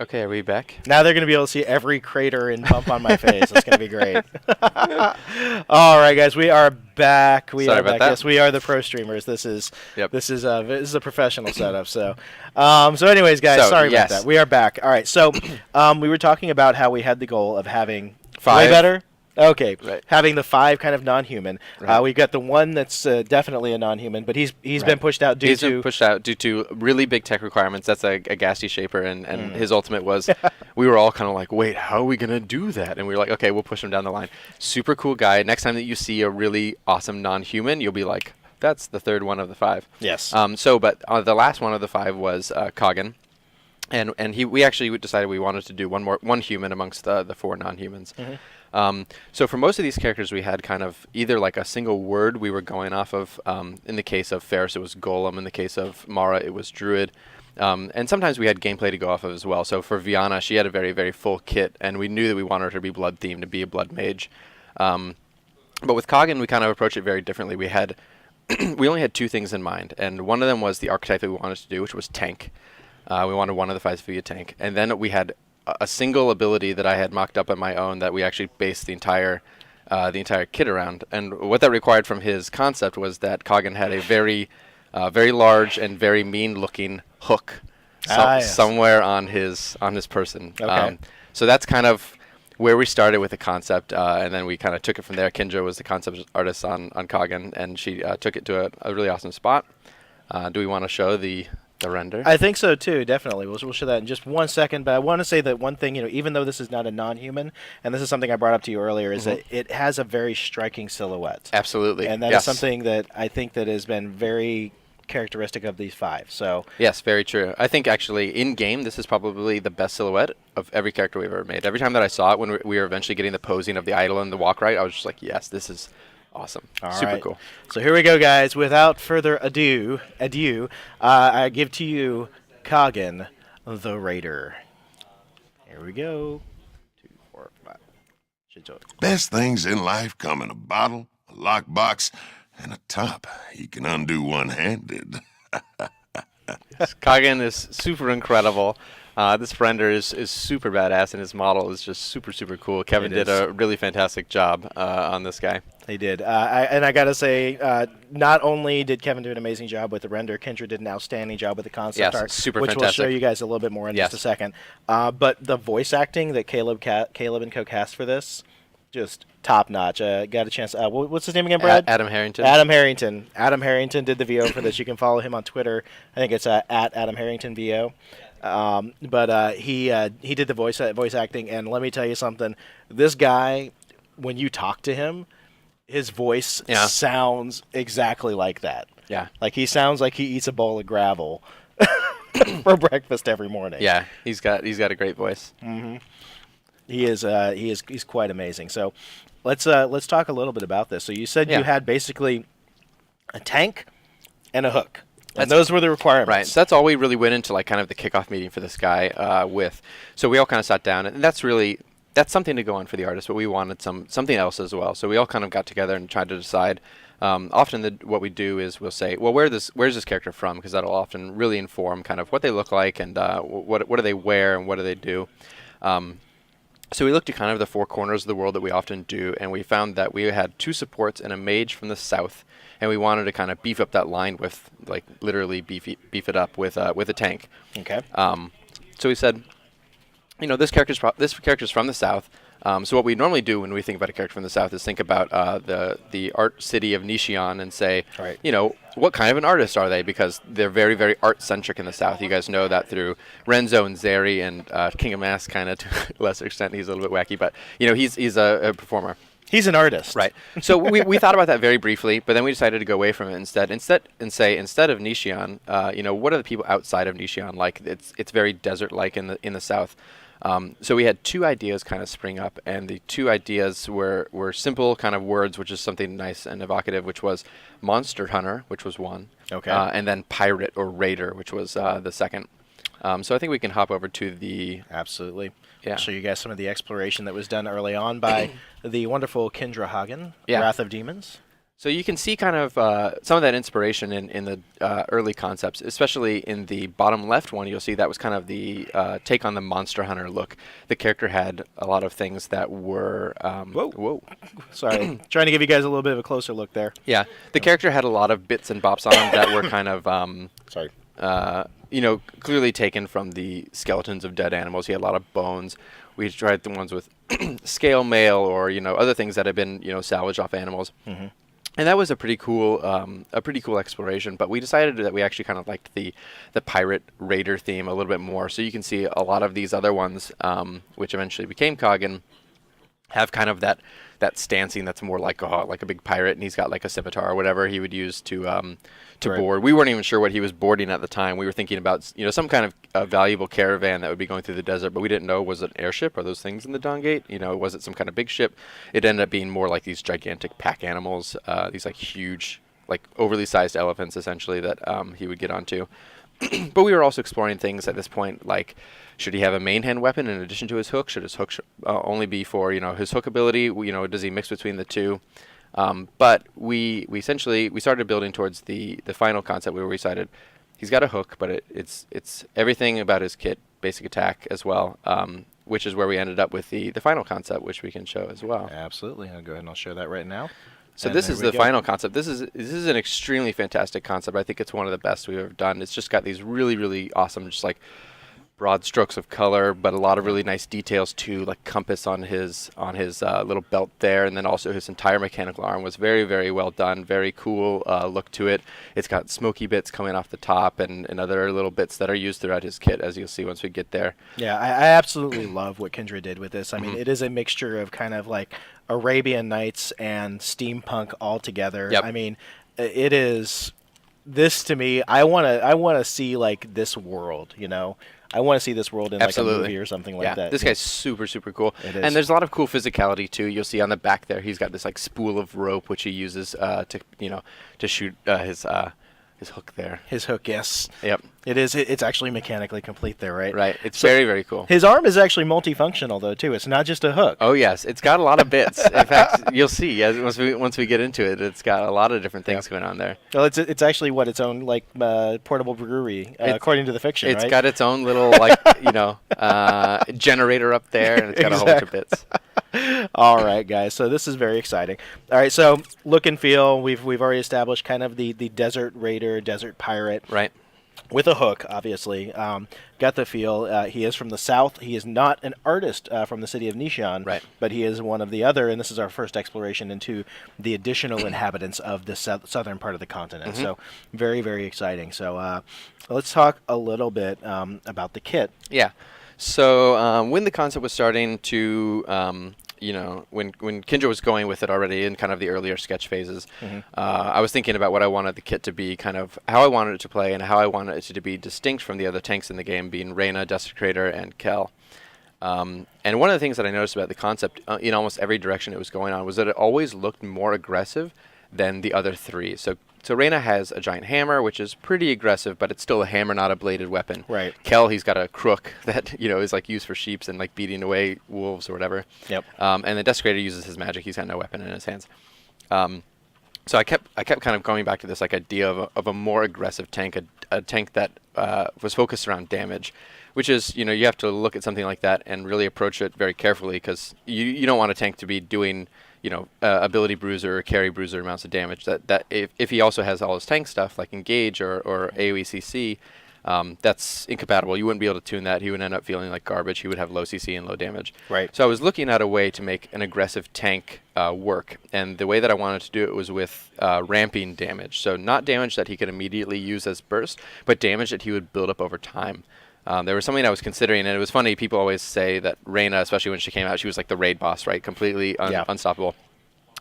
Okay, are we back? Now they're going to be able to see every crater and bump on my face. It's going to be great. All right, guys, we are back. Sorry about that. Yes, we are the pro streamers. This is Yep. this is a professional setup. Anyways, guys, So, sorry yes. about that. We are back. All right, so we were talking about how we had the goal of having Five. way better. Okay, Right. having the 5 kind of non-human. Right. We got the one that's definitely a non-human, but he's been pushed out He's been pushed out due to really big tech requirements. That's a Ghastly Shaper, and his ultimate was, we were all kind of like, wait, how are we going to do that? And we were like, okay, we'll push him down the line. Super cool guy. Next time that you see a really awesome non-human, you'll be like, that's the third one of the 5. Yes. But the last one of the 5 was Coggin. And we actually decided we wanted to do one human amongst the 4 non-humans. So for most of these characters, we had kind of either like a single word we were going off of. In the case of Ferris, it was Golem. In the case of Mara, it was Druid. And sometimes we had gameplay to go off of as well. So for Viana, she had a very, very full kit, and we knew that we wanted her to be blood themed, to be a blood mage. But with Coggin, we kind of approached it very differently. We only had 2 things in mind, and one of them was the archetype that we wanted to do, which was tank. We wanted one of the 5s to be a tank. And then we had a single ability that I had mocked up on my own that we actually based the entire kit around. And what that required from his concept was that Coggin had a very large and very mean-looking hook Yes. somewhere on his person. Okay. So that's kind of where we started with the concept, and then we kind of took it from there. Kendra was the concept artist on Coggin, and she took it to a really awesome spot. Do we want to show the render? I think so too, definitely. We'll show that in just 1 second. But I want to say that one thing, even though this is not a non-human, and this is something I brought up to you earlier, is that it has a very striking silhouette. Absolutely. And that is Yes. something that I think that has been very characteristic of these 5. So Yes, very true. I think actually in game, this is probably the best silhouette of every character we've ever made. Every time that I saw it, when we were eventually getting the posing of the idol and the walk right, I was just like, yes, this is awesome. All Super right. cool. So here we go, guys. Without further ado, I give to you Coggin, the Raider. Here we go. 2, 4, 5. Should do it. Best things in life come in a bottle, a lockbox, and a top you can undo one-handed. Coggin is super incredible. This render is super badass, and his model is just super, super cool. Kevin did a really fantastic job on this guy. They did. I got to say, not only did Kevin do an amazing job with the render, Kendra did an outstanding job with the concept Yes, art, super which fantastic. we'll show you guys a little bit more in just a second. But the voice acting that Caleb and Co cast for this, just top notch. Got a chance. What's his name again, Brad? Adam Harrington. Adam Harrington. Adam Harrington did the VO for this. You can follow him on Twitter. I think it's at Adam Harrington VO. He did the voice acting, and let me tell you something. This guy, when you talk to him, his voice sounds exactly like that. Yeah. Like he sounds like he eats a bowl of gravel for breakfast every morning. Yeah, he's got a great voice. He's quite amazing. So let's talk a little bit about this. So you said you had basically a tank and a hook. And those were the requirements. Right. So that's all we really went into, like, kind of the kickoff meeting for this guy with. So we all kind of sat down, and that's something to go on for the artist, but we wanted something else as well. So we all kind of got together and tried to decide. Often what we do is we'll say, well, where's this character from? Because that'll often really inform kind of what they look like and what do they wear and what do they do. So we looked at kind of the 4 corners of the world that we often do, and we found that we had 2 supports and a mage from the south, and we wanted to kind of beef up that line with, like, literally beef it up with a tank. Okay. So we said, this character's from the south. So what we normally do when we think about a character from the south is think about the art city of Nishion and say, what kind of an artist are they? Because they're very, very art-centric in the south. You guys know that through Renzo and Zeri and King of Masks, kind of to a lesser extent. He's a little bit wacky, but he's a performer. He's an artist. Right. So we thought about that very briefly, but then we decided to go away from it instead of Nishion, what are the people outside of Nishion like? It's very desert-like in the south. So we had 2 ideas kind of spring up, and the 2 ideas were simple kind of words, which is something nice and evocative, which was Monster Hunter, which was one, and then Pirate or Raider, which was the second. So I think we can hop over to the... Absolutely. Yeah. I'll show you guys some of the exploration that was done early on by the wonderful Kendra Hagen, Yeah. Wrath of Demons. So you can see kind of some of that inspiration in the early concepts, especially in the bottom left one. You'll see that was kind of the take on the Monster Hunter look. The character had a lot of things that were whoa. Sorry, trying to give you guys a little bit of a closer look there. Yeah, the character had a lot of bits and bops on him that were kind of Sorry. Clearly taken from the skeletons of dead animals. He had a lot of bones. We tried the ones with scale mail or other things that had been salvaged off animals. Mm-hmm. And that was a pretty cool exploration. But we decided that we actually kind of liked the pirate raider theme a little bit more. So you can see a lot of these other ones, which eventually became Coggin, have kind of that stancing that's more like a big pirate, and he's got like a scimitar or whatever he would use to board. We weren't even sure what he was boarding at the time. We were thinking about some kind of valuable caravan that would be going through the desert, but we didn't know, was it an airship? Are those things in the Dawn Gate? Was it some kind of big ship? It ended up being more like these gigantic pack animals, these like huge, like overly sized elephants essentially that he would get onto. But we were also exploring things at this point, like should he have a main hand weapon in addition to his hook? Should his hook only be for his hook ability? Does he mix between the two? But we essentially started building towards the final concept where we decided he's got a hook, but it's everything about his kit, basic attack as well, which is where we ended up with the final concept, which we can show as well. Absolutely. I'll go ahead and I'll show that right now. So this is the final concept. This is an extremely fantastic concept. I think it's one of the best we've ever done. It's just got these really, really awesome, just like broad strokes of color, but a lot of really nice details too, like compass on his little belt there, and then also his entire mechanical arm was very, very well done. Very cool look to it. It's got smoky bits coming off the top and other little bits that are used throughout his kit, as you'll see once we get there. Yeah, I absolutely love what Kindred did with this. I mean, it is a mixture of kind of like Arabian Nights and steampunk all together. Yep. I mean, it is. This to me, I wanna see like this world. I want to see this world in Absolutely. Like a movie or something like that. This guy's super, super cool. It is. And there's a lot of cool physicality too. You'll see on the back there, he's got this like spool of rope which he uses to shoot his hook there. His hook, yes. Yep. It is. It's actually mechanically complete there, right? Right. It's very, very cool. His arm is actually multifunctional though too. It's not just a hook. Oh yes, it's got a lot of bits. In fact, you'll see once we get into it, it's got a lot of different things going on there. Well, it's actually its own like portable brewery, according to the fiction. It's right? got its own little generator up there, and it's got a whole bunch of bits. All right, guys. So this is very exciting. All right. So look and feel. We've already established kind of the desert raider, desert pirate. Right. With a hook, obviously. Got the feel. He is from the south. He is not an artist from the city of Nishan, right. But he is one of the other, and this is our first exploration into the additional inhabitants of the southern part of the continent. Mm-hmm. So very, very exciting. So let's talk a little bit about the kit. Yeah. So when the concept was starting to when Kindred was going with it already in kind of the earlier sketch phases, mm-hmm. I was thinking about what I wanted the kit to be, kind of how I wanted it to play, and how I wanted it to be distinct from the other tanks in the game, being Reyna, Desecrator, and Kel. And one of the things that I noticed about the concept in almost every direction it was going on was that it always looked more aggressive than the other three. So Reyna has a giant hammer, which is pretty aggressive, but it's still a hammer, not a bladed weapon. Right. Kel, he's got a crook that is like used for sheeps and like beating away wolves or whatever. Yep. And the Desecrator uses his magic. He's got no weapon in his hands. So I kept kind of going back to this like idea of a more aggressive tank, a tank that was focused around damage, which is you have to look at something like that and really approach it very carefully, because you don't want a tank to be doing ability bruiser or carry bruiser amounts of damage. That if he also has all his tank stuff like engage or AoE CC, that's incompatible. You wouldn't be able to tune that. He would end up feeling like garbage. He would have low CC and low damage. Right. So I was looking at a way to make an aggressive tank work, and the way that I wanted to do it was with ramping damage. So not damage that he could immediately use as burst, but damage that he would build up over time. There was something I was considering, and it was funny. People always say that Reyna, especially when she came out, she was like the raid boss, right? Completely unstoppable.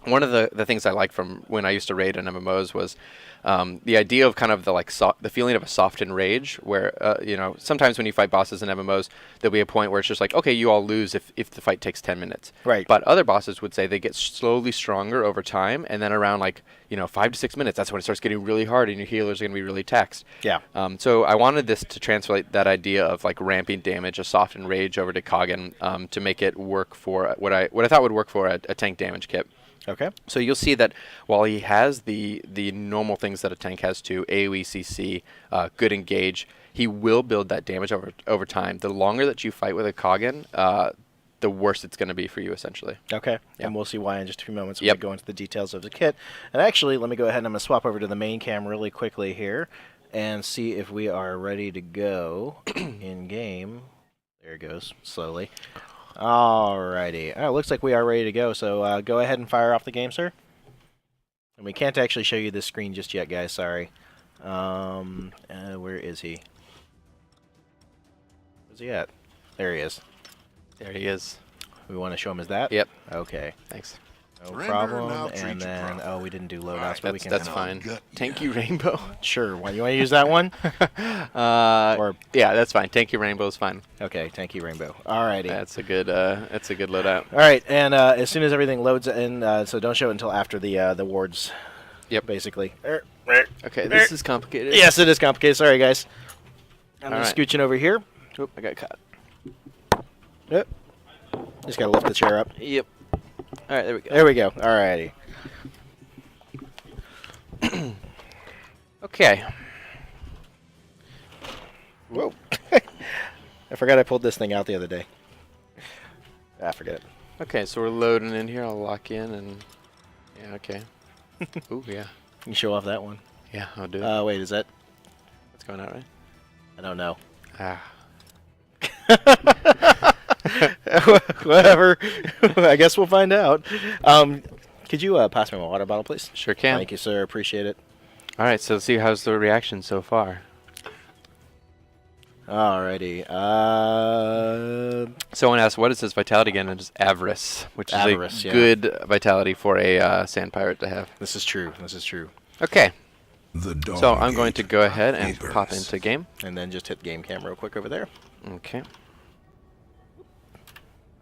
One of the things I liked from when I used to raid in MMOs was the idea of kind of the feeling of a softened rage, where sometimes when you fight bosses in MMOs, there'll be a point where it's just like, okay, you all lose if the fight takes 10 minutes. Right. But other bosses would say they get slowly stronger over time, and then around 5 to 6 minutes, that's when it starts getting really hard, and your healers are going to be really taxed. Yeah. So I wanted this to translate that idea of like ramping damage, a softened rage over to Coggin, to make it work for what I thought would work for a tank damage kit. Okay. So you'll see that while he has the normal things that a tank has too, AoE, CC, good engage, he will build that damage over time. The longer that you fight with a Coggin, the worse it's going to be for you, essentially. Okay. Yeah. And we'll see why in just a few moments when Yep. we go into the details of the kit. And actually, let me go ahead and I'm going to swap over to the main cam really quickly here and see if we are ready to go in game. There it goes, slowly. Alrighty. Oh, looks like we are ready to go, so go ahead and fire off the game, sir. And we can't actually show you this screen just yet, guys, sorry. Where is he? Where's he at? There he is. There he is. We want to show him as that? Yep. Okay. Thanks. No Surrender and problem. I'll treat And you then, proper. oh, we didn't do loadouts, Alright, but we can. That's fine. gut Thank ya. you, Rainbow. Sure. Well, you want to use that one? Or Yeah, that's fine. Thank you, Rainbow is fine. okay. Thank you, Rainbow. Alrighty. That's a good loadout. All right, and as soon as everything loads in, so don't show it until after the wards. Yep. Basically. Okay, this is complicated. Yes, it is complicated. Sorry, guys. I'm All just right. scooching over here. Oop, I got caught. Yep. Just gotta lift the chair up. Yep. All right, there we go. There we go. Alrighty. Okay. Whoa. I forgot I pulled this thing out the other day. Ah, forget it. Okay, so we're loading in here. I'll lock in and yeah, okay. Ooh, yeah. You show off that one. Yeah, I'll do it. Wait, is that? What's going on, right? I don't know. Ah. Whatever. I guess we'll find out. Could you pass me my water bottle, please? Sure can. Thank you, sir. Appreciate it. All right, so let's see how's the reaction so far. Alrighty. Someone asked, what is this vitality again? And it's avarice, which Avarice, is a yeah. good vitality for a sand pirate to have. This is true. This is true. Okay, The dog so I'm going to ate go my ahead and papers. pop into game. And then just hit game cam real quick over there. Okay,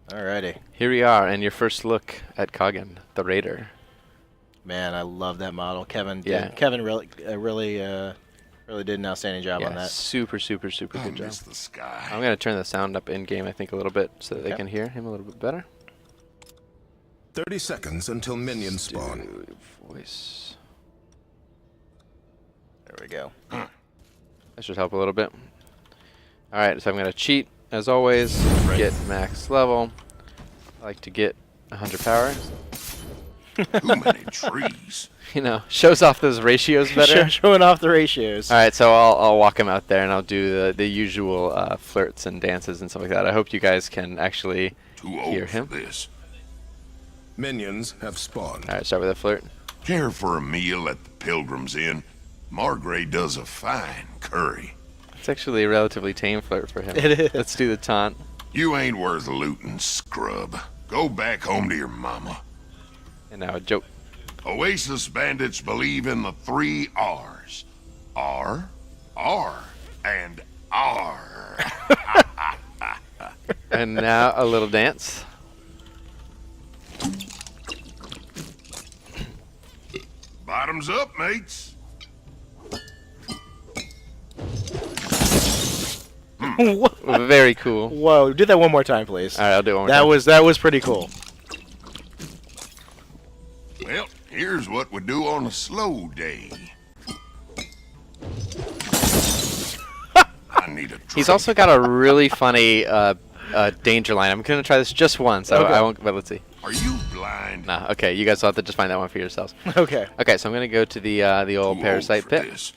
Alrighty. here we are, and your first look at Coggin, the Raider. Man, I love that model. Kevin did. Yeah. Kevin really did an outstanding job on Yeah, that. super I good job. miss the sky. I'm going to turn the sound up in game, I think, a little bit so that they Okay. can hear him a little bit better. 30 seconds until minions spawn. Dude, voice. There we go. That should help a little bit. All right, so I'm going to cheat, as always, get max level. I like to get 100 power. Too many trees. You know, shows off those ratios better. Showing off the ratios. All right, so I'll walk him out there and I'll do the usual flirts and dances and stuff like that. I hope you guys can actually Too hear old him. for this. Minions have spawned. All right, start with a flirt. Care for a meal at the Pilgrim's Inn? Margrave does a fine curry. It's actually a relatively tame flirt for him. It is. Let's do the taunt. You ain't worth looting, scrub. Go back home to your mama. And now a joke. Oasis bandits believe in the 3 R's. R, R, and R. And now a little dance. Bottoms up, mates. Very cool. Whoa, do that one more time, please. All right, I'll do it one more That time. was pretty cool. Well, here's what we do on a slow day. I need a drink. He's also got a really funny danger line. I'm going to try this just once. Okay. I won't, but let's see. Are you blind? Nah, okay, you guys will have to just find that one for yourselves. Okay. Okay, so I'm going to go to the old Too parasite old for pit. this.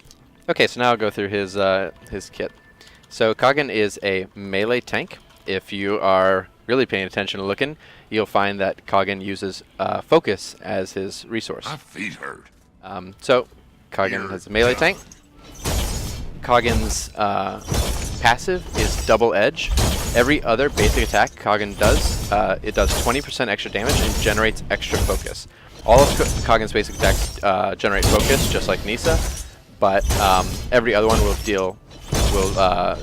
Okay, so now I'll go through his kit. So Coggin is a melee tank. If you are really paying attention and looking, you'll find that Coggin uses focus as his resource. My feet hurt. So Coggin has a melee tank. Coggin's passive is double edge. Every other basic attack Coggin does, it does 20% extra damage and generates extra focus. All of Coggin's basic attacks generate focus, just like Nisa, but every other one will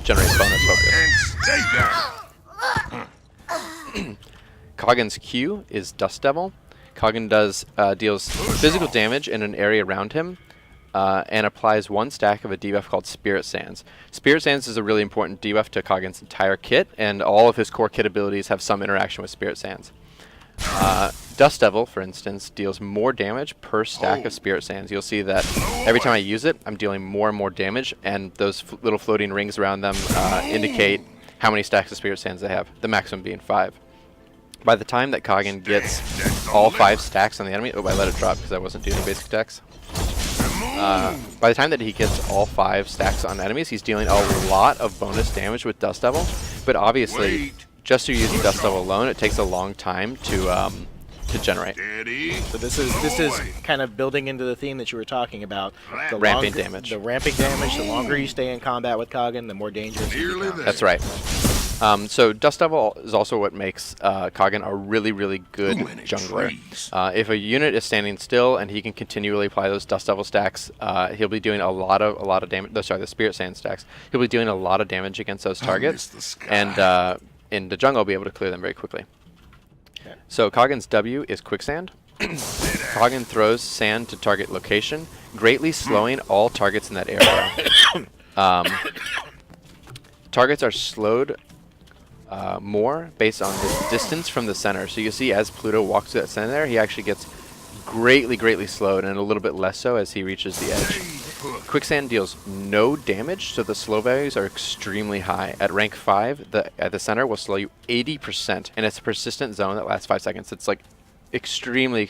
generate bonus focus. And stay down. Coggin's Q is Dust Devil. Coggin deals physical damage in an area around him and applies 1 stack of a debuff called Spirit Sands. Spirit Sands is a really important debuff to Coggin's entire kit, and all of his core kit abilities have some interaction with Spirit Sands. Dust Devil, for instance, deals more damage per stack of Spirit Sands. You'll see that every time I use it, I'm dealing more and more damage, and those little floating rings around them indicate how many stacks of Spirit Sands they have, the maximum being 5. By the time that Coggin gets all 5 stacks on the enemy... Oh, I let it drop because I wasn't dealing basic attacks. By the time that he gets all 5 stacks on enemies, he's dealing a lot of bonus damage with Dust Devil, but obviously, just through using Dust Devil alone, it takes a long time to generate. So this is kind of building into the theme that you were talking about. The ramping damage. The ramping damage. The longer you stay in combat with Coggin, the more dangerous you become. That's right. So Dust Devil is also what makes Coggin a really, really good jungler. If a unit is standing still and he can continually apply those Dust Devil stacks, he'll be doing a lot of damage. Sorry, the Spirit Sand stacks. He'll be doing a lot of damage against those targets, and in the jungle, be able to clear them very quickly. So Coggin's W is Quicksand. Coggin throws sand to target location, greatly slowing all targets in that area. Targets are slowed more based on the distance from the center. So you see as Pluto walks to that center there, he actually gets greatly slowed, and a little bit less so as he reaches the edge. Quicksand deals no damage, so the slow values are extremely high. At rank 5, at the center will slow you 80%, and it's a persistent zone that lasts 5 seconds. It's like extremely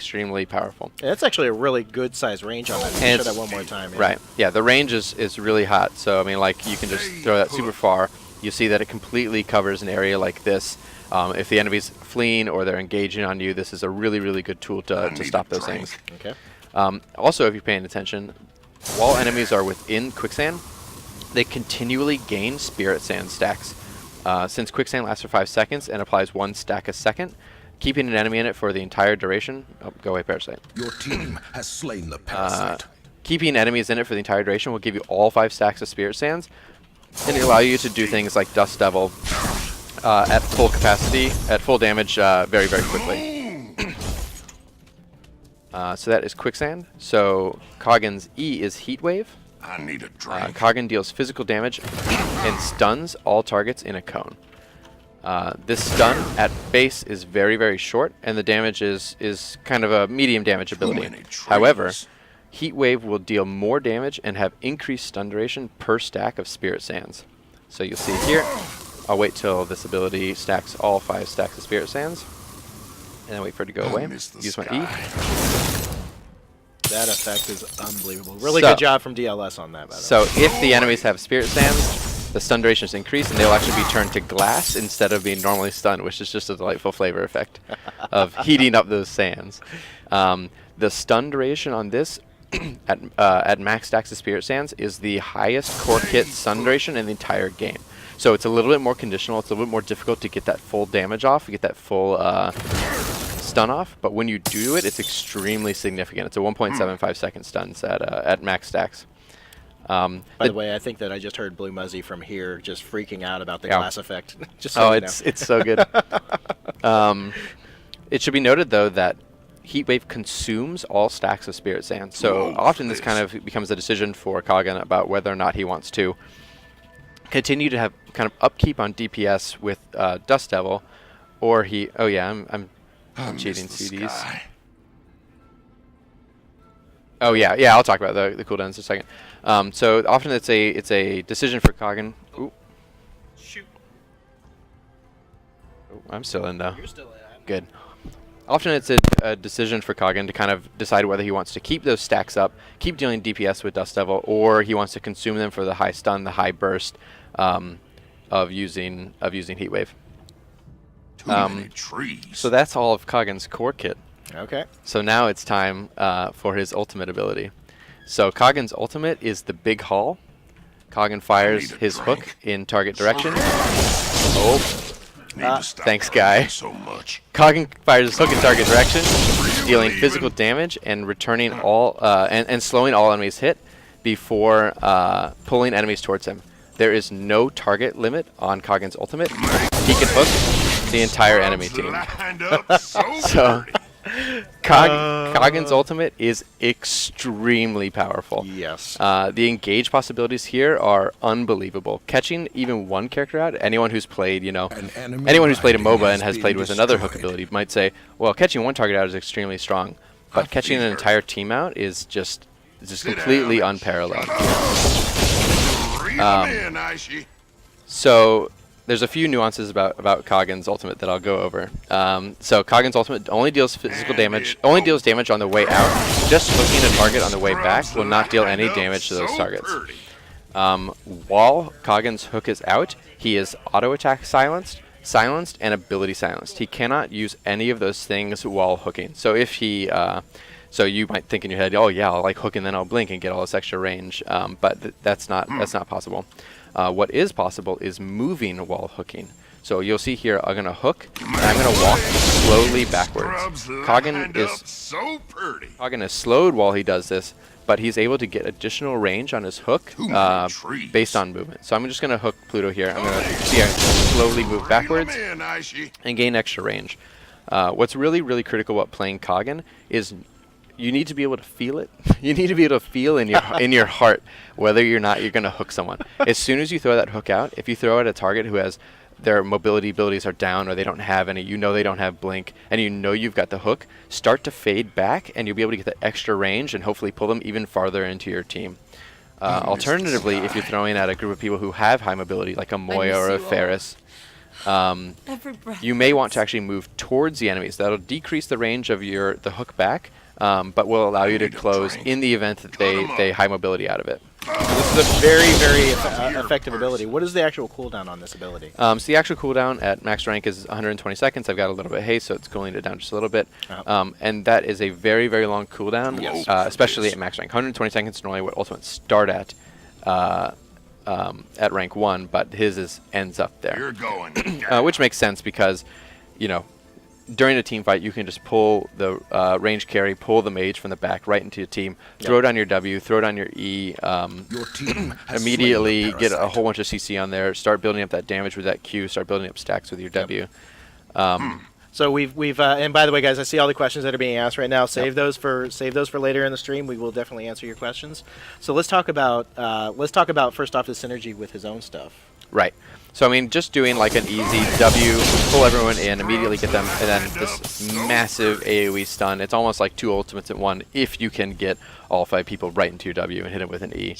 powerful. Yeah, that's actually a really good size range on that. Show that one more time. Yeah. Right. Yeah, the range is really hot. So I mean, like, you can just throw that super far. You see that it completely covers an area like this. If the enemy's fleeing or they're engaging on you, this is a really good tool to stop those things. Okay. Also, if you're paying attention, while enemies are within Quicksand, they continually gain Spirit Sand stacks. Since Quicksand lasts for 5 seconds and applies 1 stack a second, keeping an enemy in it for the entire duration... Oh, go away, Parasite. Your team has slain the parasite. Keeping enemies in it for the entire duration will give you all 5 stacks of Spirit Sands, and allow you to do things like Dust Devil at full capacity, at full damage, very quickly. So that is Quicksand. So Coggin's E is Heat Wave. I need a drink. Coggin deals physical damage and stuns all targets in a cone. This stun at base is very short, and the damage is kind of a medium damage ability. However, Heat Wave will deal more damage and have increased stun duration per stack of Spirit Sands. So you'll see here, I'll wait till this ability stacks all 5 stacks of Spirit Sands, and then wait for it to go away. Use my E. That effect is unbelievable. Really good job from DLS on that, by the way. So if the enemies have Spirit Sands, the stun duration is increased, and they'll actually be turned to glass instead of being normally stunned, which is just a delightful flavor effect of heating up those sands. The stun duration on this at max stacks of Spirit Sands is the highest core kit stun duration in the entire game. So it's a little bit more conditional. It's a little bit more difficult to get that full damage off, get that full stun off. But when you do it, it's extremely significant. It's a 1.75 second stuns at max stacks. By the way, I think that I just heard Blue Muzzy from here just freaking out about the glass effect. Just so you know. It's so good. It should be noted, though, that Heat Wave consumes all stacks of Spirit Sand. So often this kind of becomes a decision for Coggin about whether or not he wants to continue to have kind of upkeep on DPS with Dust Devil, or he... Oh yeah, I'm cheating CDs. Oh yeah, I'll talk about the cooldowns in a second. So often it's a decision for Coggin. Ooh. Shoot. Oh, I'm still in though. You're still in. Good. Often it's a decision for Coggin to kind of decide whether he wants to keep those stacks up, keep dealing DPS with Dust Devil, or he wants to consume them for the high stun, the high burst of using Heat Wave. Too many trees. So that's all of Coggin's core kit. Okay. So now it's time for his ultimate ability. So Coggin's ultimate is the Big Haul. Coggin fires his hook in target direction. Oh. Thanks, guy. So much. Coggin fires his hook in target direction, dealing physical damage and returning all and slowing all enemies hit before pulling enemies towards him. There is no target limit on Coggin's ultimate. He can hook the entire enemy team. So Coggin's ultimate is extremely powerful. Yes. The engage possibilities here are unbelievable. Catching even one character out, anyone who's played, anyone who's played a MOBA and has played with another hook ability might say, well, catching one target out is extremely strong, but catching an entire team out is just completely unparalleled. So there's a few nuances about Coggin's ultimate that I'll go over. So Coggin's ultimate only deals physical damage, only deals damage on the way out. Just hooking a target on the way back will not deal any damage to those targets. While Coggin's hook is out, he is auto attack silenced, and ability silenced. He cannot use any of those things while hooking. So if he so you might think in your head, oh yeah, I'll like hook and then I'll blink and get all this extra range, but that's not possible. What is possible is moving while hooking. So you'll see here, I'm going to hook, and I'm going to walk slowly backwards. Coggin is slowed while he does this, but he's able to get additional range on his hook based on movement. So I'm just going to hook Pluto here. I'm going to see I slowly move backwards and gain extra range. What's really, really critical about playing Coggin is you need to be able to feel it. You need to be able to feel in your heart whether or not you're going to hook someone. As soon as you throw that hook out, if you throw at a target who has their mobility abilities are down or they don't have any, they don't have blink, and you've got the hook, start to fade back and you'll be able to get that extra range and hopefully pull them even farther into your team. Alternatively, if you're throwing at a group of people who have high mobility, like a Moya or a Ferris, you may want to actually move towards the enemies. That'll decrease the range of the hook back, but will allow you to close in the event that they high mobility out of it. This is a very, very effective ability. What is the actual cooldown on this ability? So the actual cooldown at max rank is 120 seconds. I've got a little bit of haste, so it's cooling it down just a little bit. And that is a very, very long cooldown, especially at max rank. 120 seconds is normally what ultimates start at rank 1, but his ends up there. Which makes sense because, during a team fight, you can just pull the range carry, pull the mage from the back right into your team, throw it on your W, throw it on your E, Your team has immediately slain the get a parasite. whole bunch of CC on there, start building up that damage with that Q, start building up stacks with your W. So we've and by the way, guys, I see all the questions that are being asked right now. Save those for later in the stream. We will definitely answer your questions. So let's talk about first off the synergy with his own stuff. Right. So, just doing like an easy W, pull everyone in, immediately get them, and then this massive AoE stun. It's almost like 2 ultimates in one if you can get all 5 people right into your W and hit them with an E.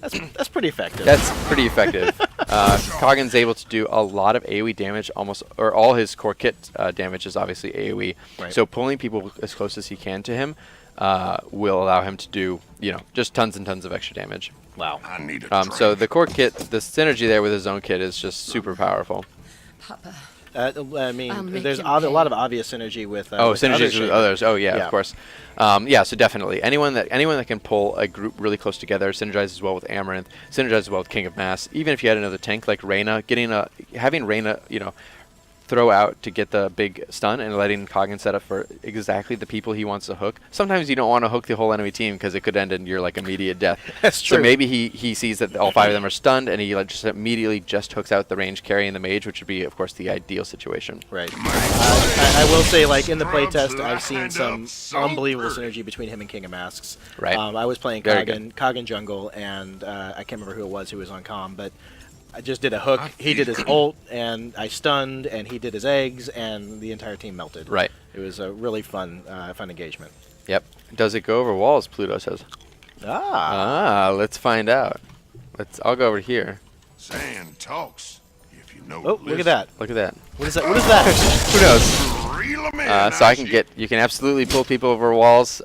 That's pretty effective. That's pretty effective. Coggin's able to do a lot of AoE damage, all his core kit damage is obviously AoE. Right. So pulling people as close as he can to him will allow him to do, just tons and tons of extra damage. Wow. I need a So the core kit, the synergy there with his own kit is just super powerful. Papa. There's him a lot of obvious synergy with synergies with others. Oh yeah, Yeah. of course. So definitely anyone that can pull a group really close together synergizes well with Amaranth, synergizes well with King of Mass. Even if you had another tank like Reyna, having Reyna, throw out to get the big stun and letting Coggin set up for exactly the people he wants to hook. Sometimes you don't want to hook the whole enemy team because it could end in your immediate death. That's true. So maybe he sees that all 5 of them are stunned and he just immediately just hooks out the range carry and the mage, which would be of course the ideal situation. Right. I will say, in the playtest, I've seen some unbelievable synergy between him and King of Masks. Right. I was playing Very Coggin jungle, and I can't remember who was on comm, but I just did a hook. He did his ult, and I stunned, and he did his eggs, and the entire team melted. Right. It was a really fun engagement. Yep. Does it go over walls? Pluto says. Let's find out. I'll go over here. Sand talks. If you know. Oh, look at that. Look at that. What is that? What is that? Who knows? So you can absolutely pull people over walls.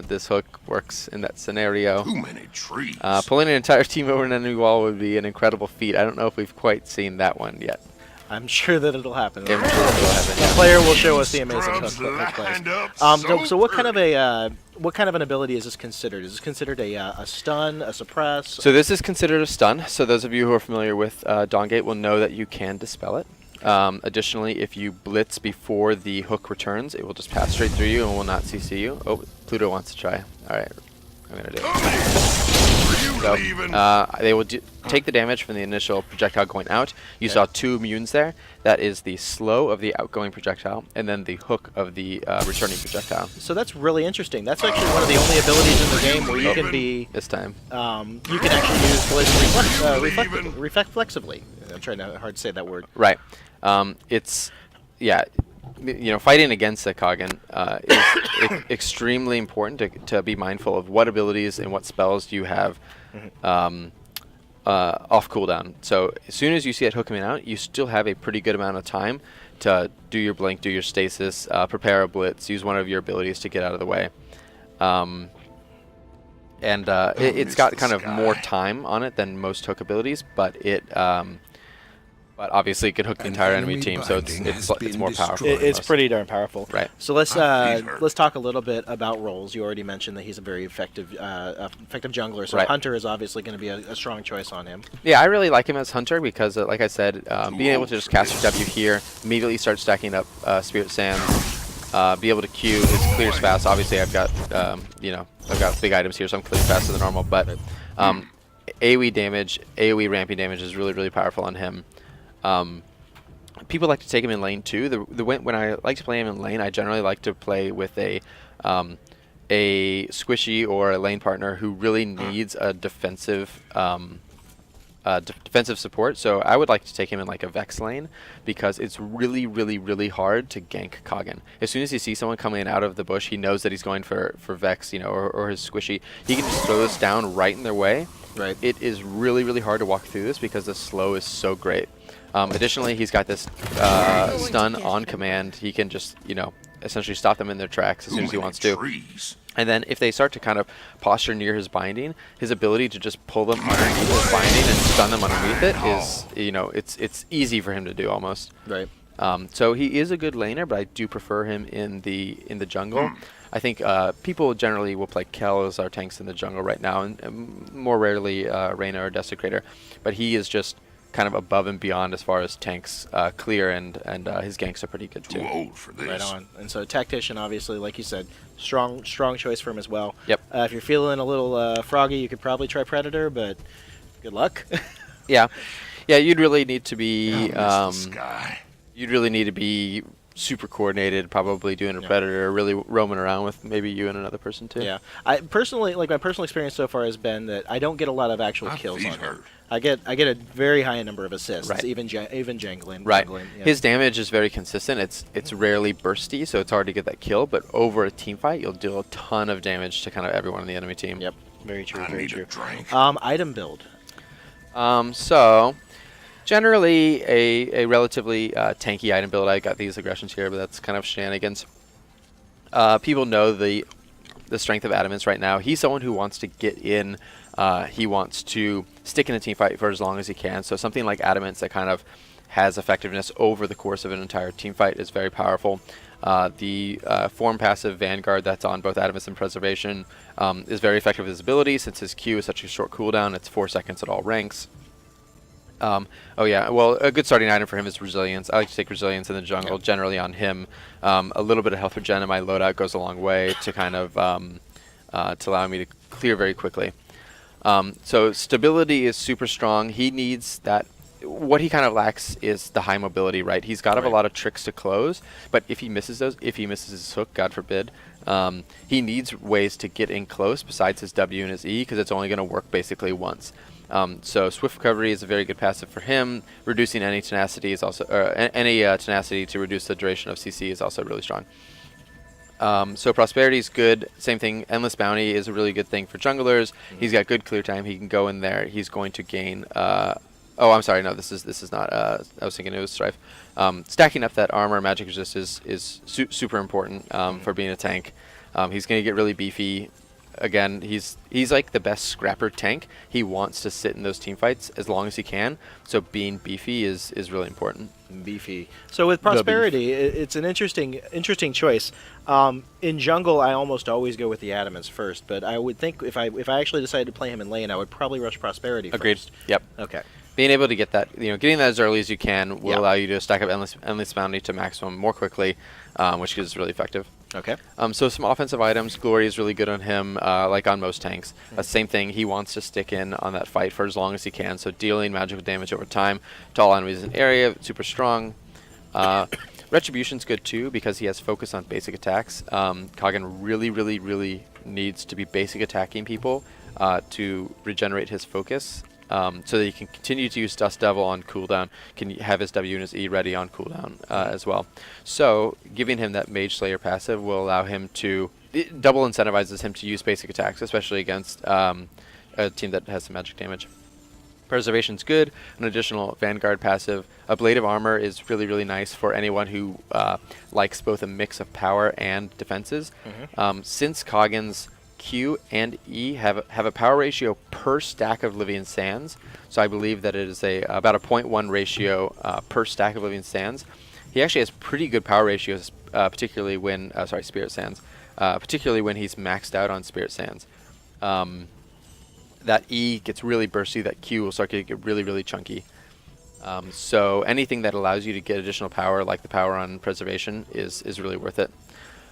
This hook works in that scenario. Too many trees. Pulling an entire team over an enemy wall would be an incredible feat. I don't know if we've quite seen that one yet. I'm sure that it'll happen. I'm sure it'll happen, The yeah. player will show us the amazing hook plays. So what kind of an ability is this considered? Is this considered a stun, a suppress? So this is considered a stun. So those of you who are familiar with Dawngate will know that you can dispel it. Additionally, if you blitz before the hook returns, it will just pass straight through you and will not CC you. Oh, Pluto wants to try. All right, I'm gonna do it. So they will take the damage from the initial projectile going out. You saw 2 immunes there. That is the slow of the outgoing projectile, and then the hook of the returning projectile. So that's really interesting. That's actually one of the only abilities in the game where you can be... This time. You can actually use collision reflexively. I'm trying hard to say that word. Right. It's... Yeah. You know, fighting against the Coggin is extremely important to be mindful of what abilities and what spells you have off cooldown. So as soon as you see it hook coming out, you still have a pretty good amount of time to do your blink, do your stasis, prepare a blitz, use one of your abilities to get out of the way. It's got kind of more time on it than most hook abilities, but but obviously it could hook the entire enemy team, so it's more powerful. It's pretty darn powerful. Right. So let's talk a little bit about roles. You already mentioned that he's a very effective jungler, so Right. Hunter is obviously going to be a strong choice on him. Yeah, I really like him as Hunter because, like I said, being able to just cast your W here, immediately start stacking up Spirit Sands, be able to Q, his clears fast. Obviously, I've got I've got big items here, so I'm clearing faster than normal. But AoE damage, AoE ramping damage is really, really powerful on him. People like to take him in lane too. When I like to play him in lane, I generally like to play with a squishy or a lane partner who really needs a defensive defensive support. So I would like to take him in like a Vex lane because it's really, really, really hard to gank Coggin. As soon as he sees someone coming out of the bush, he knows that he's going for Vex, or his squishy. He can just throw this down right in their way. Right. It is really, really hard to walk through this because the slow is so great. Additionally, he's got this stun on command. He can just, essentially stop them in their tracks as soon as he wants to. And then if they start to kind of posture near his binding, his ability to just pull them underneath his binding and stun them underneath it is, it's easy for him to do almost. Right. So he is a good laner, but I do prefer him in the jungle. I think people generally will play Kel as our tanks in the jungle right now, and more rarely Reyna or Desecrator. But he is just kind of above and beyond as far as tanks clear, and his ganks are pretty good too. Too old for this. Right on. And so Tactician, obviously, like you said, strong choice for him as well. Yep. If you're feeling a little froggy, you could probably try Predator, but good luck. Yeah, you'd really need to be Sky. you'd really need to be super coordinated, probably doing a Predator, really roaming around with maybe you and another person too. Yeah. I personally, my personal experience so far has been that I don't get a lot of actual kills on him. I get a very high number of assists, Right. even jangling. Right. Yeah. His damage is very consistent. It's rarely bursty, so it's hard to get that kill. But over a team fight, you'll deal a ton of damage to kind of everyone on the enemy team. Yep. Very true. I Very need true. a drink. Item build. So generally a relatively tanky item build. I got these aggressions here, but that's kind of shenanigans. People know the strength of Adamance right now. He's someone who wants to get in. He wants to stick in a team fight for as long as he can. So something like Adamance that kind of has effectiveness over the course of an entire team fight is very powerful. The form passive Vanguard that's on both Adamance and Preservation is very effective with his ability. Since his Q is such a short cooldown, it's 4 seconds at all ranks. Well, a good starting item for him is Resilience. I like to take Resilience in the jungle, generally on him. A little bit of health regen in my loadout goes a long way to kind of to allow me to clear very quickly. So stability is super strong. He needs that. What he kind of lacks is the high mobility, right? He's got a lot of tricks to close, but if he misses those, if he misses his hook, God forbid, he needs ways to get in close besides his W and his E, because it's only going to work basically once. So Swift Recovery is a very good passive for him. Reducing any tenacity is also, tenacity to reduce the duration of CC is also really strong. So Prosperity is good. Same thing. Endless Bounty is a really good thing for junglers. He's got good clear time. He can go in there. He's going to gain. Oh, I'm sorry. No, this is not. I was thinking it was Strife. Stacking up that armor, magic resist is super important for being a tank. He's going to get really beefy. Again, he's like the best scrapper tank. He wants to sit in those team fights as long as he can. So being beefy is really important. Beefy. So with Prosperity, it's an interesting choice. In jungle, I almost always go with the Adamance first, but I would think if I actually decided to play him in lane, I would probably rush Prosperity Agreed. first. Yep. Okay. Being able to get that, getting that as early as you can will allow you to stack up endless bounty to maximum more quickly, which is really effective. Okay. So some offensive items. Glory is really good on him, like on most tanks. Same thing. He wants to stick in on that fight for as long as he can. So dealing magical damage over time to all enemies in the area. Super strong. Retribution's good too because he has focus on basic attacks. Coggin really needs to be basic attacking people to regenerate his focus. So that he can continue to use Dust Devil on cooldown, can have his W and his E ready on cooldown as well. So giving him that Mage Slayer passive will allow him to, it double incentivizes him to use basic attacks, especially against a team that has some magic damage. Preservation's good, an additional Vanguard passive. A Blade of Armor is really nice for anyone who likes both a mix of power and defenses. Since Coggin's Q and E have a power ratio per stack of Livian Sands, so I believe that it is about a 0.1 ratio per stack of Livian Sands. He actually has pretty good power ratios, particularly when Spirit Sands, particularly when he's maxed out on Spirit Sands. That E gets really bursty, that Q will start to get really chunky. So anything that allows you to get additional power, like the power on Preservation, is really worth it.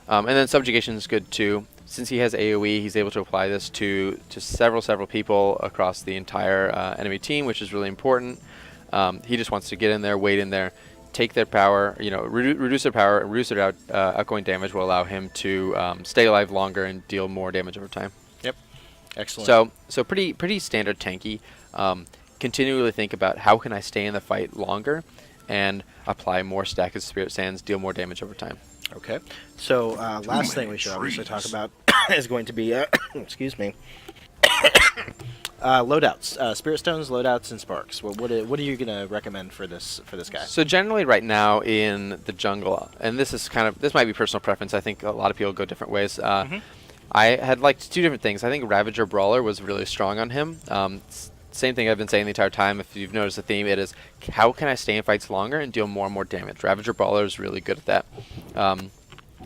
And then Subjugation is good too. Since he has AoE, he's able to apply this to several people across the entire enemy team, which is really important. He just wants to get in there, wait in there, take their power, reduce their power, and reduce their outgoing damage will allow him to stay alive longer and deal more damage over time. Yep. Excellent. So pretty standard tanky. Continually think about how can I stay in the fight longer and apply more stack of Spirit Sands, deal more damage over time. Okay. So last thing we should obviously talk about is going to be, excuse me, loadouts, Spirit Stones, Loadouts, and Sparks. What are you gonna recommend for this guy? So generally, right now in the jungle, and this might be personal preference. I think a lot of people go different ways. I had liked two different things. I think Ravager Brawler was really strong on him. Same thing I've been saying the entire time. If you've noticed the theme, it is how can I stay in fights longer and deal more and more damage. Ravager Brawler is really good at that.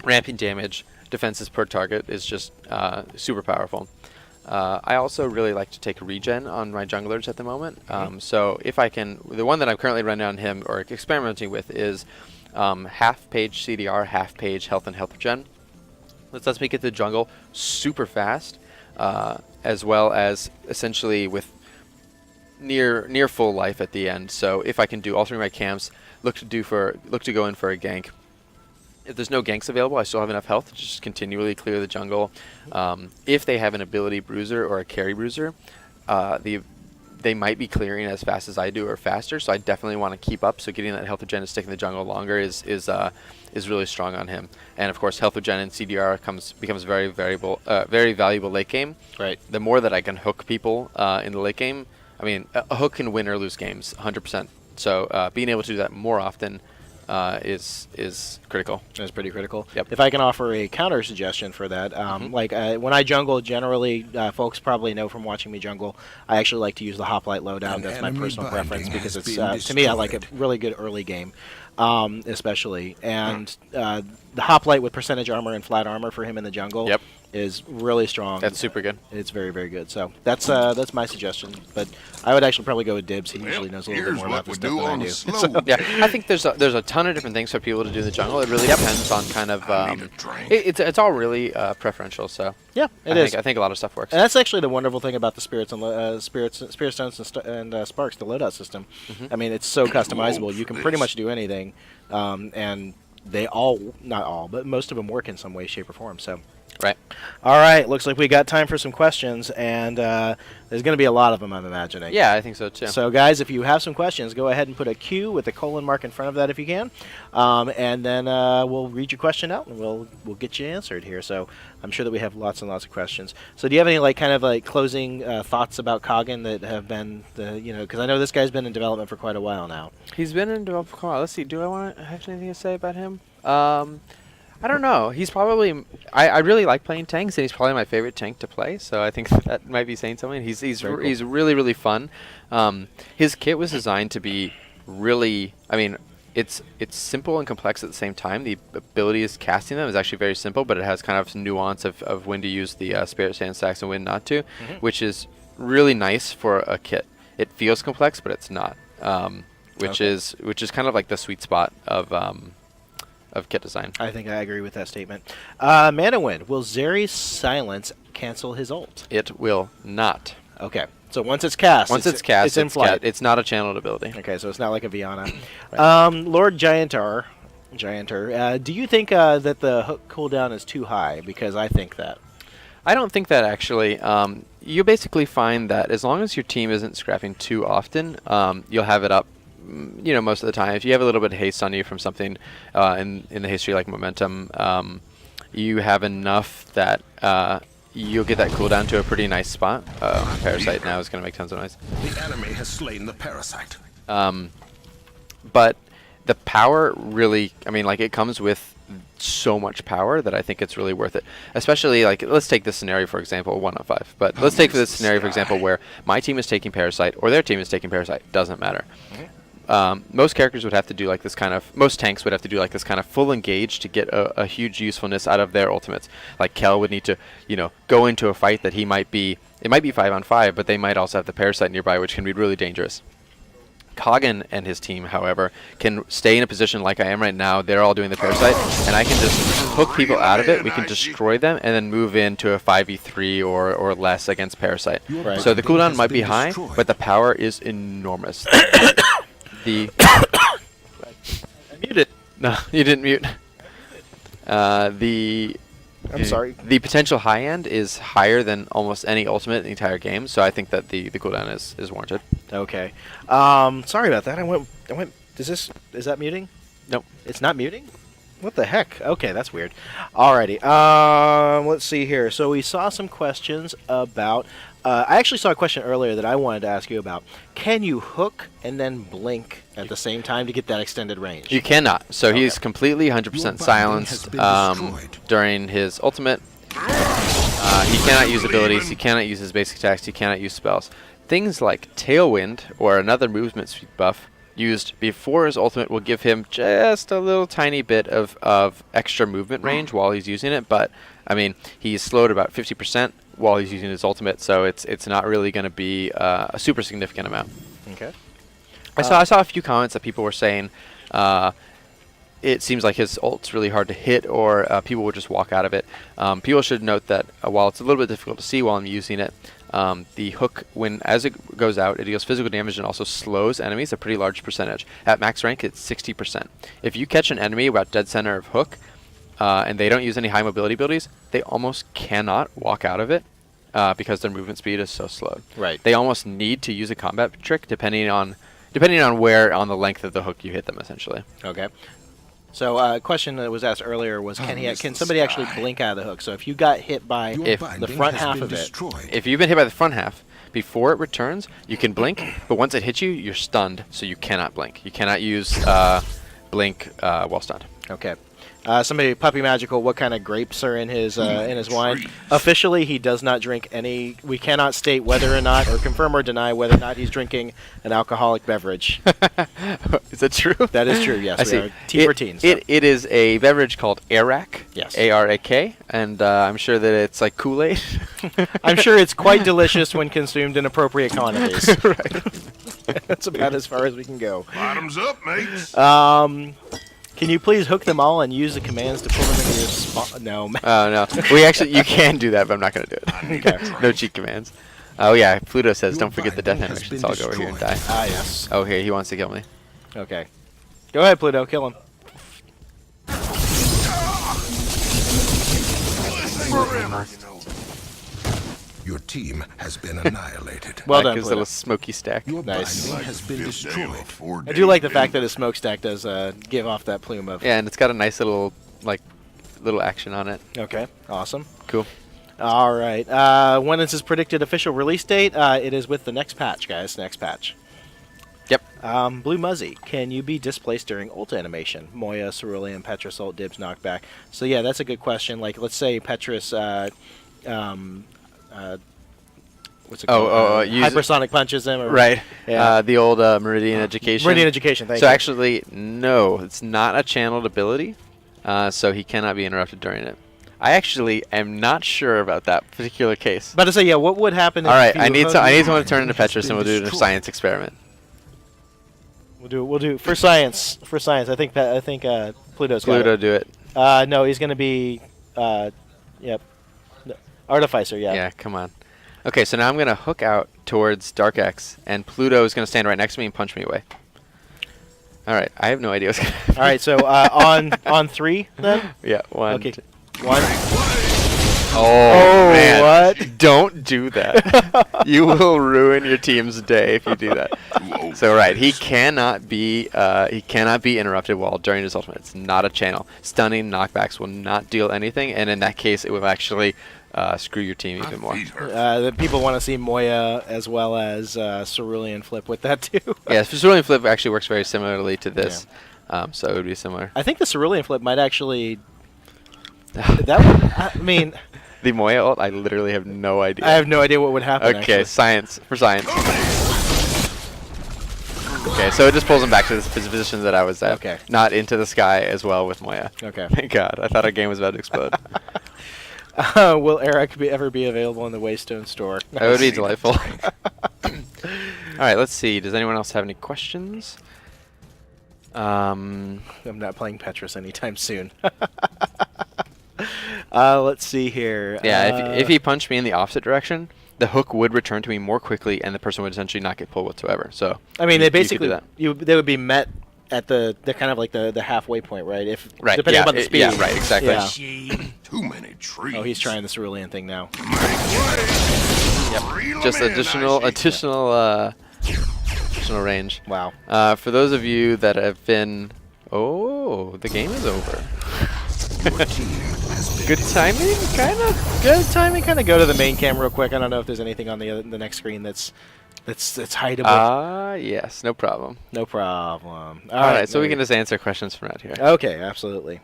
Ramping damage, defenses per target is just super powerful. I also really like to take regen on my junglers at the moment. So if I can, the one that I'm currently running on him or experimenting with is half page CDR, half page health and health regen. This lets me get to the jungle super fast, as well as essentially with near full life at the end. So if I can do all three of my camps, look to go in for a gank. If there's no ganks available, I still have enough health to just continually clear the jungle. If they have an ability bruiser or a carry bruiser, they might be clearing as fast as I do or faster, so I definitely want to keep up. So getting that health regen and sticking the jungle longer is really strong on him. And of course, health regen and CDR becomes very valuable late game. Right. The more that I can hook people in the late game, I mean, a hook can win or lose games 100%. So being able to do that more often is critical. That's pretty critical. Yep. If I can offer a counter suggestion for that, like when I jungle, generally, folks probably know from watching me jungle, I actually like to use the Hoplite loadout. An That's my enemy personal preference binding because has it's been to me I like a destroyed. really good early game, especially. And the Hoplite with percentage armor and flat armor for him in the jungle Yep. is really strong. That's super good. It's very good. So that's my suggestion. But I would actually probably go with Dibs. He usually knows a little bit more about this stuff than I do. So, Yeah, I think there's a ton of different things for people to do in the jungle. It really depends on kind of it's all really preferential. So yeah, I think a lot of stuff works. And that's actually the wonderful thing about the Spirit Stones and Sparks, the loadout system. I mean, it's so customizable. You can pretty much do anything, and they all, not all, but most of them work in some way, shape, or form. So. Right. All right. Looks like we got time for some questions, and there's going to be a lot of them, I'm imagining. Yeah, I think so too. So, guys, if you have some questions, go ahead and put a Q with a colon mark in front of that if you can, and then we'll read your question out, and we'll get you answered here. So, I'm sure that we have lots and lots of questions. So, do you have any kind of closing thoughts about Coggin that have been because I know this guy's been in development for quite a while now. He's been in development for a while. Let's see. Do I want to have anything to say about him? I don't know. He's probably. I really like playing tanks, and he's probably my favorite tank to play. So I think that might be saying something. He's Cool. He's really fun. His kit was designed to be really. I mean, it's simple and complex at the same time. The ability is casting them is actually very simple, but it has kind of some nuance of when to use the Spirit Sand stacks and when not to, which is really nice for a kit. It feels complex, but it's not. Which is kind of like the sweet spot of kit design. I think I agree with that statement. Manawin, will Zeri's silence cancel his ult? It will not. Okay, so once it's cast, it's in flight. It's not a channeled ability. Okay, so it's not like a Viana. Lord Giantar, do you think that the hook cooldown is too high? Because I think that. I don't think that actually. You basically find that as long as your team isn't scrapping too often, you'll have it up. Most of the time, if you have a little bit of haste on you from something in the history like momentum, you have enough that you'll get that cooldown to a pretty nice spot. Parasite now is going to make tons of noise. The enemy has slain the parasite. But the power really, it comes with so much power that I think it's really worth it. Especially, let's take this scenario, for example, 1 on 5. But let's take this scenario, for example, where my team is taking Parasite or their team is taking Parasite. Doesn't matter. Most characters would have to do most tanks would have to do this kind of full engage to get a huge usefulness out of their ultimates. Like Kel would need to, go into a fight that it might be 5 on 5, but they might also have the Parasite nearby, which can be really dangerous. Coggin and his team, however, can stay in a position like I am right now. They're all doing the Parasite, and I can just hook people out of it. We can destroy them, and then move into a 5v3 or less against Parasite. Right. So the cooldown might be high, but the power is enormous. I muted. No, you didn't mute. I'm sorry. The potential high end is higher than almost any ultimate in the entire game, so I think that the cooldown is warranted. Okay. Sorry about that. I went. Is that muting? Nope. It's not muting? What the heck? Okay, that's weird. Alrighty. Let's see here. So we saw some questions about. I actually saw a question earlier that I wanted to ask you about. Can you hook and then blink at the same time to get that extended range? You cannot. So he's completely 100% silenced during his ultimate. He cannot use abilities. He cannot use his basic attacks. He cannot use spells. Things like Tailwind or another movement speed buff used before his ultimate will give him just a little tiny bit of extra movement range while he's using it. But, he's slowed about 50% while he's using his ultimate, so it's not really going to be a super significant amount. Okay. I saw a few comments that people were saying it seems like his ult's really hard to hit, or people will just walk out of it. People should note that while it's a little bit difficult to see while I'm using it, the hook, as it goes out, it deals physical damage and also slows enemies a pretty large percentage. At max rank, it's 60%. If you catch an enemy about dead center of hook, and they don't use any high mobility abilities, they almost cannot walk out of it because their movement speed is so slow. Right. They almost need to use a combat trick depending on where on the length of the hook you hit them, essentially. Okay. So a question that was asked earlier was, can somebody actually blink out of the hook? So if you got hit by the front half of it, if you've been hit by the front half, before it returns, you can blink, but once it hits you, you're stunned, so you cannot blink. You cannot use blink while stunned. Okay. Somebody, Puppy Magical, what kind of grapes are in his wine? Officially, he does not drink any. We cannot state whether or not, or confirm or deny whether or not he's drinking an alcoholic beverage. Is that true? That is true. Yes, I see. We are tea for teens. It is a beverage called Arak. Yes. A-R-A-K, and I'm sure that it's like Kool-Aid. I'm sure it's quite delicious when consumed in appropriate quantities. Right. That's about as far as we can go. Bottoms up, mates. Can you please hook them all and use the commands to pull them into your spot? No. Oh, no. You can do that, but I'm not going to do it. Okay. No cheat commands. Oh, yeah. Pluto says, don't forget the death animations. I'll go over here and die. Ah, yes. Oh, here. He wants to kill me. Okay. Go ahead, Pluto. Kill him. Your team has been annihilated. Well done, his Pluto. little smoky stack. Your Nice. binding has been destroyed. I do like the fact that his smokestack does give off that plume of. Yeah, and it's got a nice little action on it. Okay. Awesome. Cool. All right. When is his predicted official release date? It is with the next patch, guys. Next patch. Yep. Blue Muzzy, can you be displaced during ult animation? Moya, Cerulean, Petrus ult, Dibs, knockback. So yeah, that's a good question. Like, let's say Petrus, what's it called? Hypersonic punches him. Or, Right. Yeah. The old Meridian Education. Meridian Education, thank So you. actually, no, it's not a channeled ability, so he cannot be interrupted during it. I actually am not sure about that particular case. But to say, yeah, what would happen if All right, you I need hook- someone to turn into Petrus, and we'll do a science experiment. We'll do for science. For science, I think Pluto's got Pluto it. do it. No, he's going to be, yep, no, Artificer, yeah. Yeah, come on. Okay, so now I'm going to hook out towards Dark X, and Pluto is going to stand right next to me and punch me away. All right, I have no idea what's going to happen. All right, so on 3 then? Yeah, 1. Okay. 1. Oh, man. what? Don't do that. You will ruin your team's day if you do that. So, right, he cannot be interrupted while during his ultimate. It's not a channel. Stunning knockbacks will not deal anything, and in that case, it will actually screw your team even more. The people want to see Moya as well as Cerulean Flip with that too. Yeah, Cerulean Flip actually works very similarly to this, so it would be similar. I think the Cerulean Flip might actually. That would. I mean. The Moya ult, I literally have no idea. I have no idea what would happen. Okay, actually. science for science. Okay, so it just pulls him back to the position that I was at. Okay. Not into the sky as well with Moya. Okay. Thank God, I thought our game was about to explode. Will Eric ever be available in the Waystone store? That would be delightful. All right, let's see. Does anyone else have any questions? I'm not playing Petrus anytime soon. Let's see here. Yeah, if he punched me in the opposite direction, the hook would return to me more quickly, and the person would essentially not get pulled whatsoever. So I mean, they basically do that. they would be met at the kind of like the halfway point, right? If Right, depending yeah, upon the speed. yeah, right, exactly. Yeah. Too many trees. Oh, he's trying the Cerulean thing now. Yep. Just additional range. Wow. For those of you that have been, the game is over. Good timing, kind of. Good timing. Kind of go to the main cam real quick. I don't know if there's anything on the next screen that's hideable. Yes, no problem. No problem. All right, so we can just answer questions from out here. Okay, absolutely.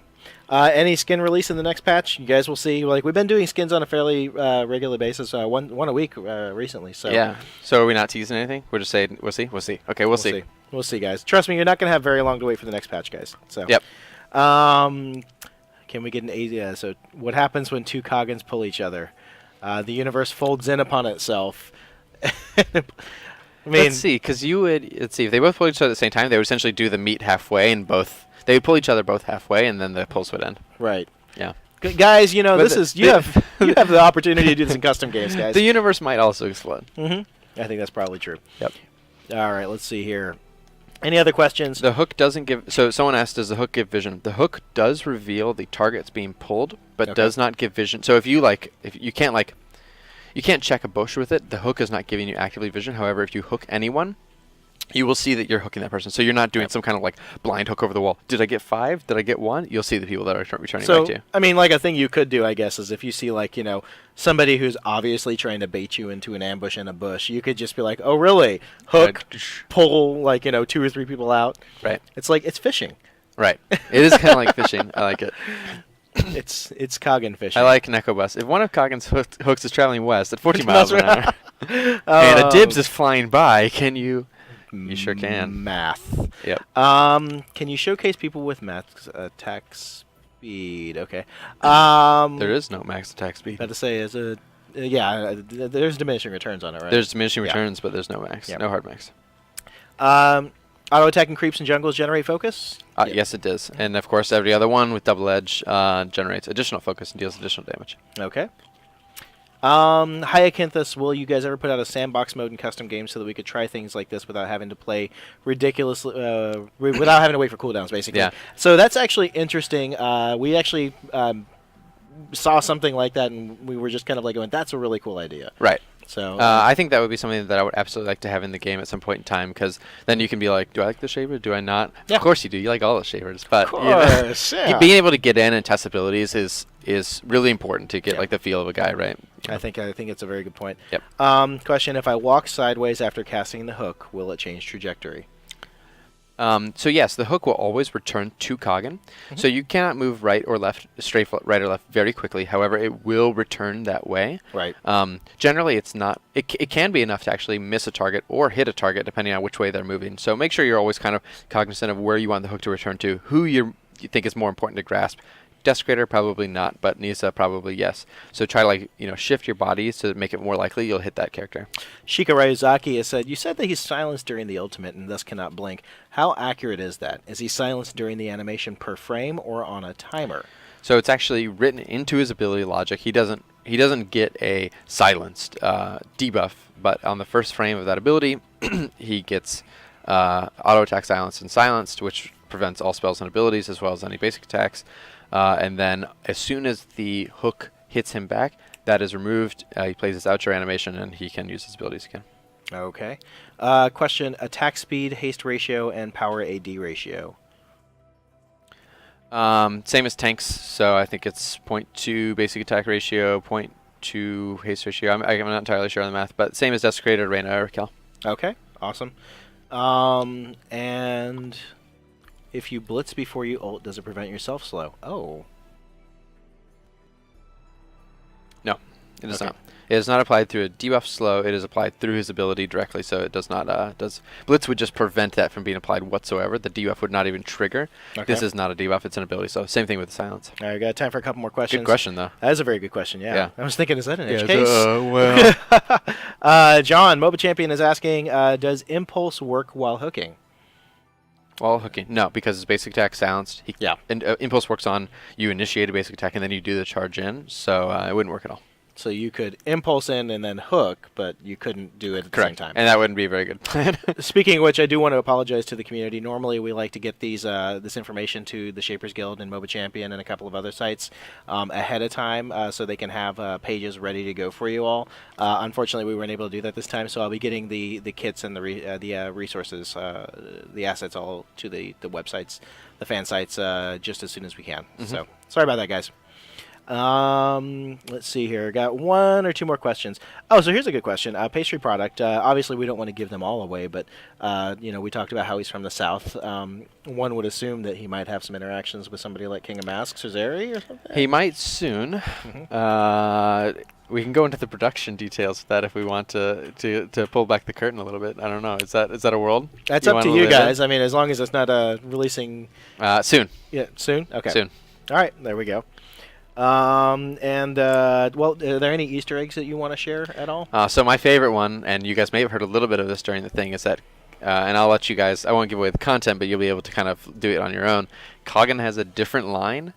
Any skin release in the next patch? You guys will see. Like we've been doing skins on a fairly regular basis, one a week recently. So yeah. So are we not teasing anything? We're just saying we'll see. We'll see. Okay, we'll see. We'll see, guys. Trust me, you're not gonna have very long to wait for the next patch, guys. So. Yep. Can we get an AZ? So what happens when two Coggins pull each other? The universe folds in upon itself. I mean, let's see, because let's see, if they both pull each other at the same time, they would essentially do the meet halfway, and they would pull each other both halfway, and then the pulse would end. Right. Yeah. Guys, you know, But you have the opportunity to do this in custom games, guys. The universe might also explode. Mm-hmm. I think that's probably true. Yep. All right, let's see here. Any other questions? The hook doesn't give. So someone asked, does the hook give vision? The hook does reveal the target's being pulled, but does not give vision. So if you can't check a bush with it, the hook is not giving you actively vision. However, if you hook anyone, you will see that you're hooking that person. So you're not doing some kind of like blind hook over the wall. Did I get 5? Did I get 1? You'll see the people that are returning back to you. I mean, like a thing you could do, I guess, is if you see like, somebody who's obviously trying to bait you into an ambush in a bush, you could just be like, oh, really? Hook, pull, 2 or 3 people out. Right. It's like, it's fishing. Right. It is kind of like fishing. I like it. It's Coggin fishing. I like Necobus. If one of Coggin's hooks is traveling west at 40 miles an hour, and Oh. a dibs is flying by, can you? You sure can. Math. Yep. Can you showcase people with max attack speed? Okay. There is no max attack speed. About to say there's diminishing returns on it, right? There's diminishing returns, but there's no max. Yep. No hard max. Auto attacking creeps and jungles generate focus? Yes, it does. And of course, every other one with double edge generates additional focus and deals additional damage. Okay. Hyacinthus, will you guys ever put out a sandbox mode in custom games so that we could try things like this without having to play ridiculously, without having to wait for cooldowns, basically? Yeah. So that's actually interesting. We actually saw something like that, and we were just kind of like going, that's a really cool idea. Right. So I think that would be something that I would absolutely like to have in the game at some point in time, because then you can be like, do I like the shaver? Do I not? Yeah. Of course you do. You like all the shavers. But Of course, yeah. being able to get in and test abilities is really important to get like the feel of a guy, right? I think it's a very good point. Yep. Question: if I walk sideways after casting the hook, will it change trajectory? So yes, the hook will always return to Coggin. So you cannot move right or left, right or left very quickly. However, it will return that way. Right. Generally, it's not. It can be enough to actually miss a target or hit a target depending on which way they're moving. So make sure you're always kind of cognizant of where you want the hook to return to, who you think is more important to grasp. Desecrator, probably not, but Nisa, probably yes. So try to, like, shift your bodies to make it more likely you'll hit that character. Shika Ryuzaki has said, you said that he's silenced during the ultimate and thus cannot blink. How accurate is that? Is he silenced during the animation per frame or on a timer? So it's actually written into his ability logic. He doesn't get a silenced debuff, but on the first frame of that ability, he gets auto attack silenced and silenced, which prevents all spells and abilities as well as any basic attacks. And then as soon as the hook hits him back, that is removed. He plays his outro animation, and he can use his abilities again. Okay. Question, attack speed, haste ratio, and power AD ratio. Same as tanks, so I think it's 0.2 basic attack ratio, 0.2 haste ratio. I'm not entirely sure on the math, but same as Desecrator, Reyna, or Kel. Okay, awesome. And if you blitz before you ult, does it prevent yourself slow? Oh. No, it does Okay. not. It is not applied through a debuff slow. It is applied through his ability directly, so it does not. Blitz would just prevent that from being applied whatsoever. The debuff would not even trigger. Okay. This is not a debuff; it's an ability. So same thing with the silence. All right, got time for a couple more questions. Good question, though. That is a very good question, yeah. I was thinking, is that an edge case? John, MOBA Champion is asking, does Impulse work while hooking? While hooking, no, because his basic attack silenced. And Impulse works on you initiate a basic attack and then you do the charge in, so it wouldn't work at all. So you could impulse in and then hook, but you couldn't do it at the same time. And that wouldn't be a very good plan. Speaking of which, I do want to apologize to the community. Normally, we like to get this information to the Shapers Guild and MOBA Champion and a couple of other sites ahead of time, so they can have pages ready to go for you all. Unfortunately, we weren't able to do that this time, so I'll be getting the kits and the resources, the assets all to the websites, the fan sites, just as soon as we can. So sorry about that, guys. Let's see here. Got one or two more questions. Oh, so here's a good question. Pastry product. Obviously, we don't want to give them all away, but we talked about how he's from the South. One would assume that he might have some interactions with somebody like King of Masks or Zeri or something. He might soon. We can go into the production details of that if we want to pull back the curtain a little bit. I don't know. Is that a world? That's up to you guys. I mean, as long as it's not releasing soon. Yeah, soon. Okay. Soon. All right. There we go. Well, are there any Easter eggs that you want to share at all? So my favorite one, and you guys may have heard a little bit of this during the thing, is that, and I'll let you guys, I won't give away the content, but you'll be able to kind of do it on your own. Coggin has a different line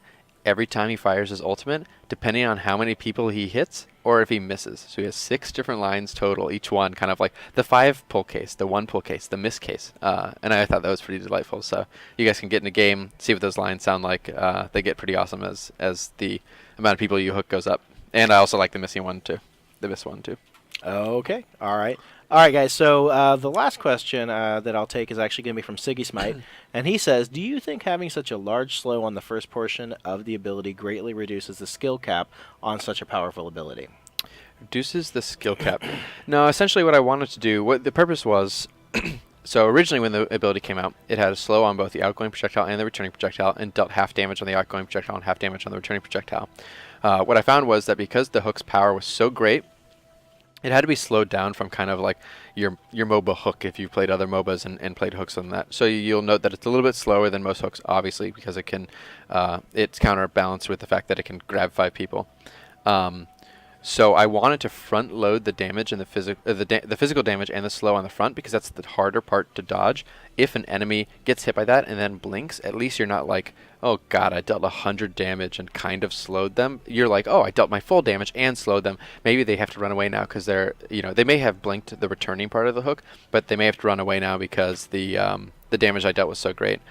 every time he fires his ultimate, depending on how many people he hits or if he misses. So he has 6 different lines total, each one kind of like the 5 pull case, the 1 pull case, the miss case. And I thought that was pretty delightful. So you guys can get in a game, see what those lines sound like. They get pretty awesome as the amount of people you hook goes up. And I also like the missing one too, the miss one too. Okay. All right. All right, guys. So the last question that I'll take is actually going to be from Siggy Smite. And he says, do you think having such a large slow on the first portion of the ability greatly reduces the skill cap on such a powerful ability? Reduces the skill cap. No, essentially what I wanted to do, what the purpose was, so originally when the ability came out, it had a slow on both the outgoing projectile and the returning projectile and dealt half damage on the outgoing projectile and half damage on the returning projectile. What I found was that because the hook's power was so great, it had to be slowed down from kind of like your MOBA hook if you've played other MOBAs and played hooks on that. So you'll note that it's a little bit slower than most hooks, obviously, because it's counterbalanced with the fact that it can grab 5 people. So I wanted to front load the damage and the physical damage and the slow on the front because that's the harder part to dodge. If an enemy gets hit by that and then blinks, at least you're not like, oh god, I dealt 100 damage and kind of slowed them. You're like, oh, I dealt my full damage and slowed them. Maybe they have to run away now because they may have blinked the returning part of the hook, but they may have to run away now because the damage I dealt was so great.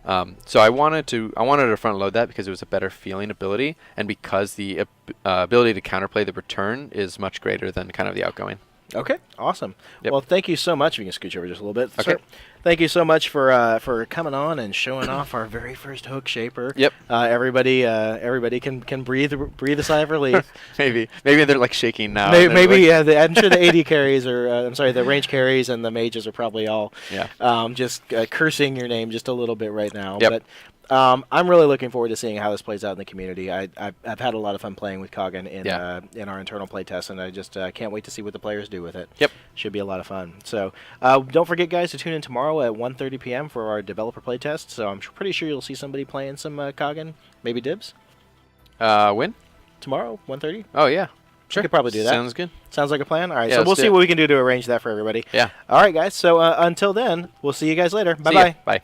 So I wanted to front load that because it was a better feeling ability, and because the ability to counterplay the return is much greater than kind of the outgoing. Okay, awesome. Yep. Well, thank you so much. If you can scooch over just a little bit. Okay. Sir. Thank you so much for coming on and showing off our very first hook shaper. Yep. Everybody can breathe a sigh of relief. Maybe they're like shaking now. Maybe I'm sure the AD carries the range carries and the mages are probably all just cursing your name just a little bit right now. Yep. But I'm really looking forward to seeing how this plays out in the community. I've had a lot of fun playing with Coggin in our internal playtest, and I just can't wait to see what the players do with it. Yep. Should be a lot of fun. So don't forget, guys, to tune in tomorrow at 1:30 p.m. for our developer playtest. So I'm pretty sure you'll see somebody playing some Coggin. Maybe Dibs? When? Tomorrow, 1:30. Oh yeah. Sure. We could probably do that. Sounds good. Sounds like a plan. All right, Yeah, so let's we'll do see it. what we can do to arrange that for everybody. Yeah. All right, guys. So until then, we'll see you guys later. See ya. Bye-bye. Bye.